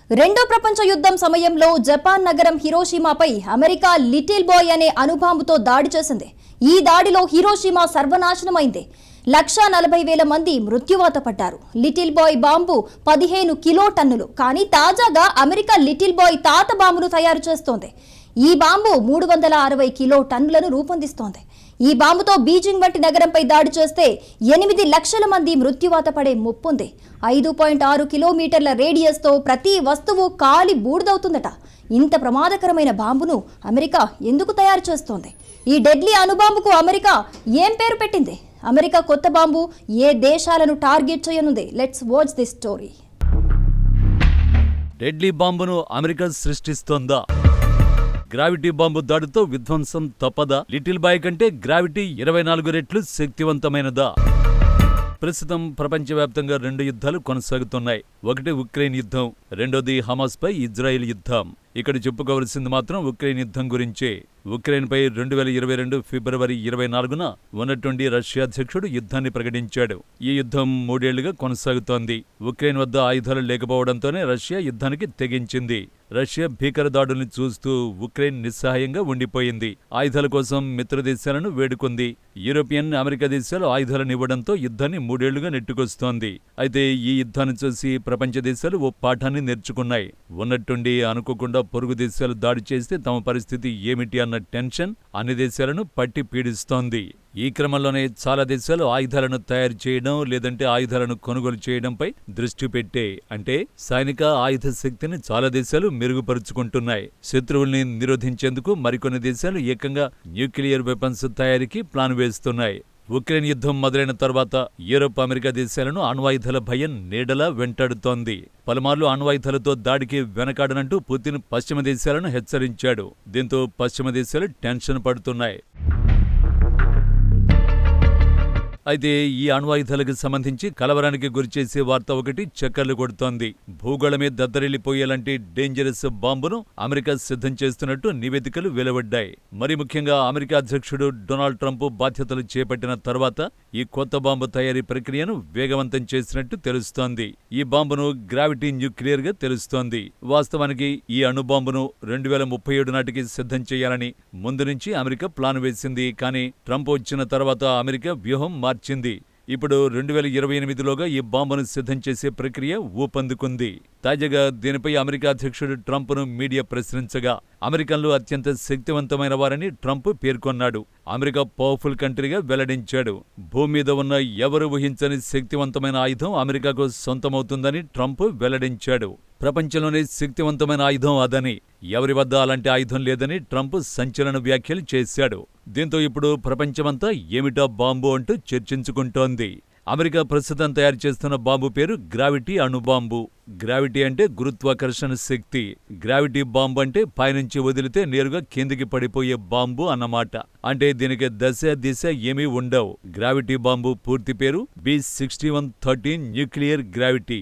రెండో ప్రపంచ యుద్ధం సమయంలో జపాన్ నగరం హిరోషిమాపై అమెరికా లిటిల్ బాయ్ అనే అణుబాంబుతో దాడి చేసింది. ఈ దాడిలో హిరోషిమా సర్వనాశనమైంది. 1,40,000 మంది మృత్యువాత పడ్డారు. Little boy bomb 15 కిలోటన్నులు. కానీ తాజాగా అమెరికా లిటిల్ బాయ్ తాత బాంబును తయారు చేస్తోంది. ఈ బాంబు 360 కిలోటన్నులను రూపొందిస్తోంది. ఈ బాంబుతో బీజింగ్ వంటి నగరంపై దాడి చేస్తే 8 లక్షల మంది మృత్యువాత పడే ముప్పుంది. 5.6 కిలోమీటర్ల రేడియస్తో ప్రతి వస్తువు కాలి బూడిదవుతుందట. ఇంత ప్రమాదకరమైన బాంబును అమెరికా ఎందుకు తయారు చేస్తోంది? ఈ డెడ్లీ అణుబాంబుకు అమెరికా ఏం పేరు పెట్టింది? అమెరికా కొత్త బాంబు ఏ దేశాలను టార్గెట్ చేయనుంది? Let's watch this story. Deadly బాంబును అమెరికా సృష్టిస్తోందా? గ్రావిటీ బాంబు దాడితో విధ్వంసం తప్పదా? లిటిల్ బాయ్ కంటే గ్రావిటీ 24 రెట్లు శక్తివంతమైనదా? ప్రస్తుతం ప్రపంచవ్యాప్తంగా 2 యుద్ధాలు కొనసాగుతున్నాయి. ఒకటి ఉక్రెయిన్ యుద్ధం, రెండోది హమాస్ పై ఇజ్రాయెల్ యుద్ధం. ఇక్కడ చెప్పుకోవలసింది మాత్రం ఉక్రెయిన్ యుద్ధం గురించే. ఉక్రెయిన్పై 2022 ఫిబ్రవరి 24న ఉన్నట్టుండి రష్యా అధ్యక్షుడు యుద్ధాన్ని ప్రకటించాడు. ఈ యుద్ధం 3 ఏళ్లుగా కొనసాగుతోంది. ఉక్రెయిన్ వద్ద ఆయుధాలు లేకపోవడంతోనే రష్యా యుద్ధానికి తెగించింది. రష్యా భీకర దాడుల్ని చూస్తూ ఉక్రెయిన్ నిస్సహాయంగా ఉండిపోయింది. ఆయుధాల కోసం మిత్ర దేశాలను వేడుకుంది. యూరోపియన్, అమెరికా దేశాలు ఆయుధాలను ఇవ్వడంతో యుద్ధాన్ని 3 ఏళ్లుగా నెట్టుకొస్తోంది. అయితే ఈ యుద్ధాన్ని చూసి ప్రపంచ దేశాలు ఓ పాఠాన్ని నేర్చుకున్నాయి. ఉన్నట్టుండి అనుకోకుండా పొరుగు దేశాలు దాడి చేస్తే తమ పరిస్థితి ఏమిటి అన్న టెన్షన్ అన్ని దేశాలను పట్టి పీడిస్తోంది. ఈ క్రమంలోనే చాలా దేశాలు ఆయుధాలను తయారు చేయడం, లేదంటే ఆయుధాలను కొనుగోలు చేయడంపై దృష్టి పెట్టే. అంటే సైనిక ఆయుధ శక్తిని చాలా దేశాలు మెరుగుపరుచుకుంటున్నాయి. శత్రువుల్ని నిరోధించేందుకు మరికొన్ని దేశాలు ఏకంగా న్యూక్లియర్ వెపన్స్ తయారీకి ప్లాన్ వేస్తున్నాయి. ఉక్రెయిన్ యుద్ధం మొదలైన తర్వాత యూరోప్, అమెరికా దేశాలను అణ్వాయుధాల భయం నీడలా వెంటాడుతోంది. పలుమార్లు అణ్వాయుధాలతో దాడికి వెనకాడనంటూ పుతిన్ పశ్చిమ దేశాలను హెచ్చరించాడు. దీంతో పశ్చిమ దేశాలు టెన్షన్ పడుతున్నాయి. అయితే ఈ అణ్వాయుధాలకు సంబంధించి కలవరానికి గురిచేసే వార్త ఒకటి చక్కర్లు కొడుతోంది. భూగోళమే దద్దరిల్లిపోయేలాంటి డేంజరస్ బాంబును అమెరికా సిద్ధం చేస్తున్నట్టు నివేదికలు వెలువడ్డాయి. మరి ముఖ్యంగా అమెరికా అధ్యక్షుడు డొనాల్డ్ ట్రంప్ బాధ్యతలు చేపట్టిన తర్వాత ఈ కొత్త బాంబు తయారీ ప్రక్రియను వేగవంతం చేసినట్టు తెలుస్తోంది. ఈ బాంబును గ్రావిటీ న్యూక్లియర్ గా తెలుస్తోంది. వాస్తవానికి ఈ అణుబాంబును 2037 నాటికి సిద్ధం చేయాలని ముందు నుంచి అమెరికా ప్లాన్ వేసింది. కానీ ట్రంప్ వచ్చిన తర్వాత అమెరికా వ్యూహం మార్చింది. ఇప్పుడు 2028లోగా ఈ బాంబును సిద్ధం చేసే ప్రక్రియ ఊపందుకుంది. తాజాగా దీనిపై అమెరికా అధ్యక్షుడు ట్రంప్ను మీడియా ప్రశ్నించగా అమెరికన్లు అత్యంత శక్తివంతమైన వారని ట్రంప్ పేర్కొన్నాడు. అమెరికా పవర్ఫుల్ కంట్రీగా వెల్లడించాడు. భూమి మీద ఉన్న ఎవరు ఊహించని శక్తివంతమైన ఆయుధం అమెరికాకు సొంతమవుతుందని ట్రంప్ వెల్లడించాడు. ప్రపంచంలోనే శక్తివంతమైన ఆయుధం అదని, ఎవరి వద్ద అలాంటి ఆయుధం లేదని ట్రంప్ సంచలన వ్యాఖ్యలు చేశాడు. దీంతో ఇప్పుడు ప్రపంచమంతా ఏమిటా బాంబు అంటూ చర్చించుకుంటోంది. అమెరికా ప్రస్తుతం తయారు చేస్తున్న బాంబు పేరు గ్రావిటీ అణుబాంబు. గ్రావిటీ అంటే గురుత్వాకర్షణ శక్తి. గ్రావిటీ బాంబు అంటే పైనుంచి వదిలితే నేరుగా కిందికి పడిపోయే బాంబు అన్నమాట. అంటే దీనికి దశ దిశ ఏమీ ఉండవు. గ్రావిటీ బాంబు పూర్తి పేరు B6113 న్యూక్లియర్ గ్రావిటీ.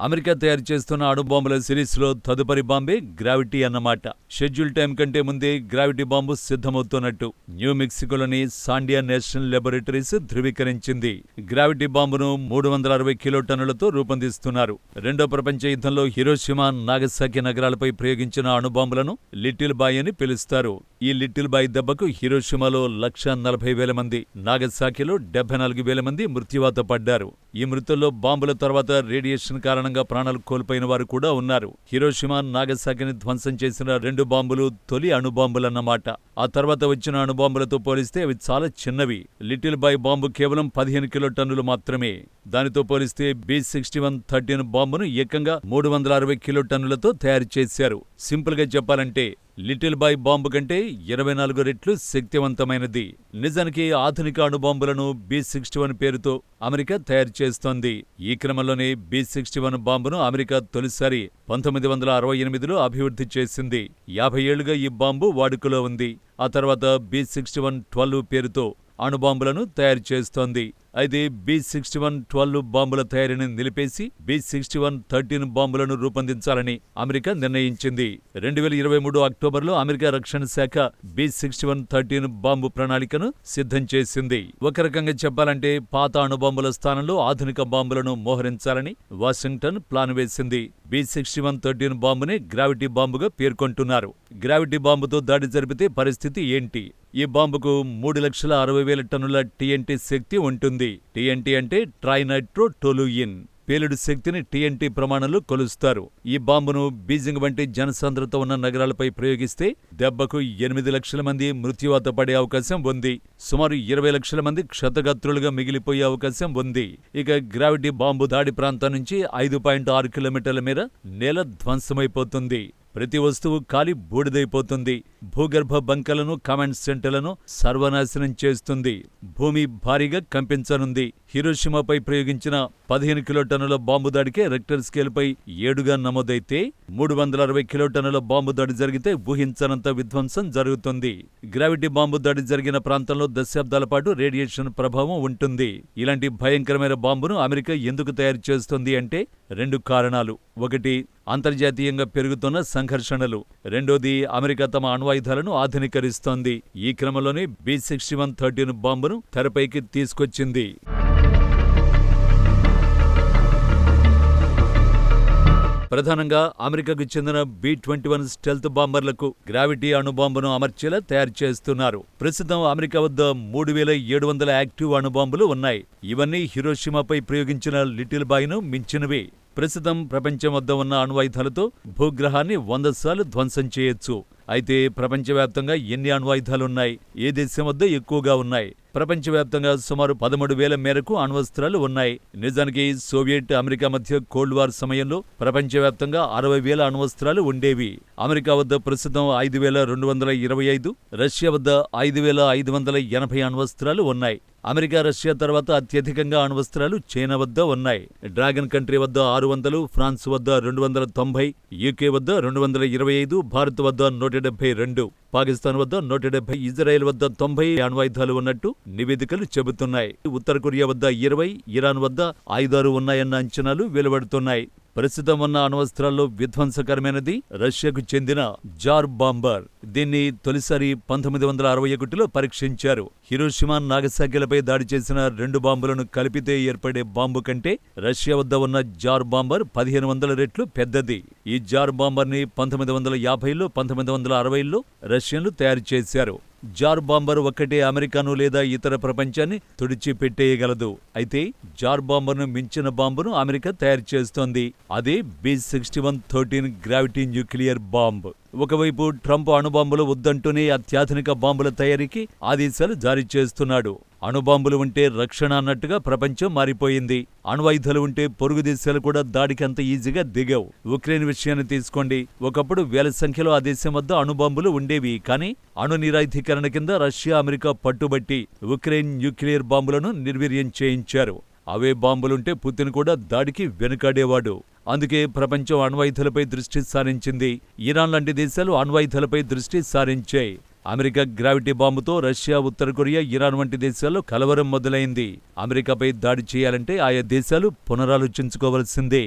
అమెరికా తయారు చేస్తున్న అణుబాంబుల సిరీస్లో తదుపరి బాంబే గ్రావిటీ అన్నమాట. షెడ్యూల్ టైం కంటే ముందే గ్రావిటీ బాంబు సిద్ధమవుతున్నట్టు న్యూ మెక్సికోలోని సాండియా నేషనల్ లాబొరేటరీస్ ధృవీకరించింది. గ్రావిటీ బాంబును 360 కిలోటన్నులతో రూపొందిస్తున్నారు. రెండో ప్రపంచ యుద్ధంలో హిరోషిమా, నాగసాకి నగరాలపై ప్రయోగించిన అణుబాంబులను లిటిల్ బాయ్ అని పిలుస్తారు. ఈ లిటిల్ బాయ్ దెబ్బకు హిరోషిమాలో 140,000 మంది, నాగసాకిలో 74,000 మంది మృత్యువాత పడ్డారు. ఈ మృతుల్లో బాంబుల తర్వాత రేడియేషన్ కారణంగా ప్రాణాలు కోల్పోయిన వారు కూడా ఉన్నారు. హిరోషిమా, నాగసాకిని ధ్వంసం చేసిన 2 బాంబులు తొలి అణుబాంబులన్నమాట. ఆ తర్వాత వచ్చిన అణుబాంబులతో పోలిస్తే అవి చాలా చిన్నవి. లిటిల్ బాయ్ బాంబు కేవలం 15 కిలోటన్నులు మాత్రమే. దానితో పోలిస్తే B6113 బాంబును ఏకంగా 360 కిలోటన్నులతో తయారు చేశారు. సింపుల్ గా చెప్పాలంటే లిటిల్ బాయ్ బాంబు కంటే 24 రెట్లు శక్తివంతమైనది. నిజానికి ఆధునిక అణుబాంబులను B61 పేరుతో అమెరికా తయారు చేస్తోంది. ఈ క్రమంలోనే B61 బాంబును అమెరికా తొలిసారి 1968లో అభివృద్ధి చేసింది. 50 ఏళ్లుగా ఈ బాంబు వాడుకలో ఉంది. ఆ తర్వాత B6112 పేరుతో అణుబాంబులను తయారు చేస్తోంది. అయితే B-61-12 బాంబుల తయారీని నిలిపేసి B-61-13 బాంబులను రూపొందించాలని అమెరికా నిర్ణయించింది. 2023 అక్టోబర్లో అమెరికా రక్షణ శాఖ B-61-13 బాంబు ప్రణాళికను సిద్ధం చేసింది. ఒక రకంగా చెప్పాలంటే పాత అణుబాంబుల స్థానంలో ఆధునిక బాంబులను మోహరించాలని వాషింగ్టన్ ప్లాన్ వేసింది. B-61-13 బాంబుని గ్రావిటీ బాంబుగా పేర్కొంటున్నారు. గ్రావిటీ బాంబుతో దాడి జరిపితే పరిస్థితి ఏంటి? ఈ బాంబుకు 3,60,000 టన్నుల TNT శక్తి ఉంటుంది. TNT అంటే ట్రైనైట్రోటోలూయిన్. పేలుడు శక్తిని TNT ప్రమాణంలో కొలుస్తారు. ఈ బాంబును బీజింగ్ వంటి జనసాంద్రత ఉన్న నగరాలపై ప్రయోగిస్తే దెబ్బకు 8 లక్షల మంది మృత్యువాత పడే అవకాశం ఉంది. సుమారు 20 లక్షల మంది క్షతగాత్రులుగా మిగిలిపోయే అవకాశం ఉంది. ఇక గ్రావిటీ బాంబు దాడి ప్రాంతం నుంచి 5.6 కిలోమీటర్ల మేర నేల ధ్వంసమైపోతుంది. ప్రతి వస్తువు కాలి బూడిదైపోతుంది. భూగర్భ బంకలను, కమాండ్ సెంటర్లను సర్వనాశనం చేస్తుంది. భూమి భారీగా కంపించనుంది. హిరోషిమాపై ప్రయోగించిన 15 కిలోటన్నుల బాంబు దాడికే రెక్టర్ స్కేల్పై 7గా నమోదైతే 360 కిలోటన్నుల బాంబు దాడి జరిగితే ఊహించనంత విధ్వంసం జరుగుతుంది. గ్రావిటీ బాంబు దాడి జరిగిన ప్రాంతంలో దశాబ్దాల పాటు రేడియేషన్ ప్రభావం ఉంటుంది. ఇలాంటి భయంకరమైన బాంబును అమెరికా ఎందుకు తయారు చేస్తుంది అంటే 2 కారణాలు. ఒకటి, అంతర్జాతీయంగా పెరుగుతున్న సంఘర్షణలు. రెండోది, అమెరికా తమ అణ్వాయుధాలను ఆధునీకరిస్తోంది. ఈ క్రమంలోనే B-61-13 బాంబును తెరపైకి తీసుకొచ్చింది. ప్రధానంగా అమెరికాకు చెందిన B-21 స్టెల్త్ బాంబర్లకు గ్రావిటీ అణుబాంబును అమర్చేలా తయారు చేస్తున్నారు. ప్రస్తుతం అమెరికా వద్ద 3,700 యాక్టివ్ అణుబాంబులు ఉన్నాయి. ఇవన్నీ హిరోషిమాపై ప్రయోగించిన లిటిల్ బాయ్ను మించినవి. ప్రస్తుతం ప్రపంచం వద్ద ఉన్న అణ్వాయుధాలతో భూగ్రహాన్ని 100 సార్లు ధ్వంసం చేయొచ్చు. అయితే ప్రపంచవ్యాప్తంగా ఎన్ని అణ్వాయుధాలున్నాయి? ఏ దేశం వద్ద ఎక్కువగా ఉన్నాయి? ప్రపంచవ్యాప్తంగా సుమారు 13,000 మేరకు అణ్వస్త్రాలు ఉన్నాయి. నిజానికి సోవియట్, అమెరికా మధ్య కోల్డ్ వార్ సమయంలో ప్రపంచవ్యాప్తంగా 60,000 అణ్వస్త్రాలు ఉండేవి. అమెరికా వద్ద ప్రస్తుతం 5,225, రష్యా వద్ద 5,580 అణ్వస్త్రాలు ఉన్నాయి. అమెరికా, రష్యా తర్వాత అత్యధికంగా అణ్వస్త్రాలు చైనా వద్ద ఉన్నాయి. డ్రాగన్ కంట్రీ వద్ద 600, ఫ్రాన్స్ వద్ద 290, యూకే వద్ద 225, భారత్ వద్ద 172, పాకిస్తాన్ వద్ద 170, ఇజ్రాయెల్ వద్ద 90 అణ్వాయుధాలు ఉన్నట్టు నివేదికలు చెబుతున్నాయి. ఉత్తర కొరియా వద్ద 20, ఇరాన్ వద్ద 5-6 ఉన్నాయన్న అంచనాలు వెలువడుతున్నాయి. ప్రస్తుతం ఉన్న అణ్వస్త్రాల్లో విధ్వంసకరమైనది రష్యాకు చెందిన జార్ బాంబర్. దీన్ని తొలిసారి 1961లో పరీక్షించారు. హిరోషిమా, నాగసాకిలపై దాడి చేసిన 2 బాంబులను కలిపితే ఏర్పడే బాంబు కంటే రష్యా వద్ద ఉన్న జార్ బాంబర్ 1500 రెట్లు పెద్దది. ఈ జార్ బాంబర్ని 1950లో, 1960లో రష్యన్లు తయారు చేశారు. జార్ బాంబర్ ఒక్కటే అమెరికాను లేదా ఇతర ప్రపంచాన్ని తుడిచిపెట్టేయగలదు. అయితే జార్ బాంబర్ను మించిన బాంబును అమెరికా తయారు చేస్తోంది. అదే B-61-13 గ్రావిటీ న్యూక్లియర్ బాంబ్. ఒకవైపు ట్రంప్ అణుబాంబులు వద్దంటూనే అత్యాధునిక బాంబుల తయారీకి ఆదేశాలు జారీ చేస్తున్నాడు. అణుబాంబులు ఉంటే రక్షణ అన్నట్టుగా ప్రపంచం మారిపోయింది. అణ్వాయుధాలు ఉంటే పొరుగు దేశాలు కూడా దాడికి అంత ఈజీగా దిగవు. ఉక్రెయిన్ విషయాన్ని తీసుకోండి. ఒకప్పుడు వేల సంఖ్యలో ఆ దేశం వద్ద అణుబాంబులు ఉండేవి. కానీ అణు నిరాయుధీకరణ కింద రష్యా, అమెరికా పట్టుబట్టి ఉక్రెయిన్ న్యూక్లియర్ బాంబులను నిర్వీర్యం చేయించారు. అవే బాంబులుంటే పుతిన్ కూడా దాడికి వెనుకాడేవాడు. అందుకే ప్రపంచం అణ్వాయుధాలపై దృష్టి సారించింది. ఇరాన్ లాంటి దేశాలు అణ్వాయుధాలపై దృష్టి సారించాయి. అమెరికా గ్రావిటీ బాంబుతో రష్యా, ఉత్తర కొరియా, ఇరాన్ వంటి దేశాల్లో కలవరం మొదలైంది. అమెరికాపై దాడి చేయాలంటే ఆయా దేశాలు పునరాలోచించుకోవలసిందే.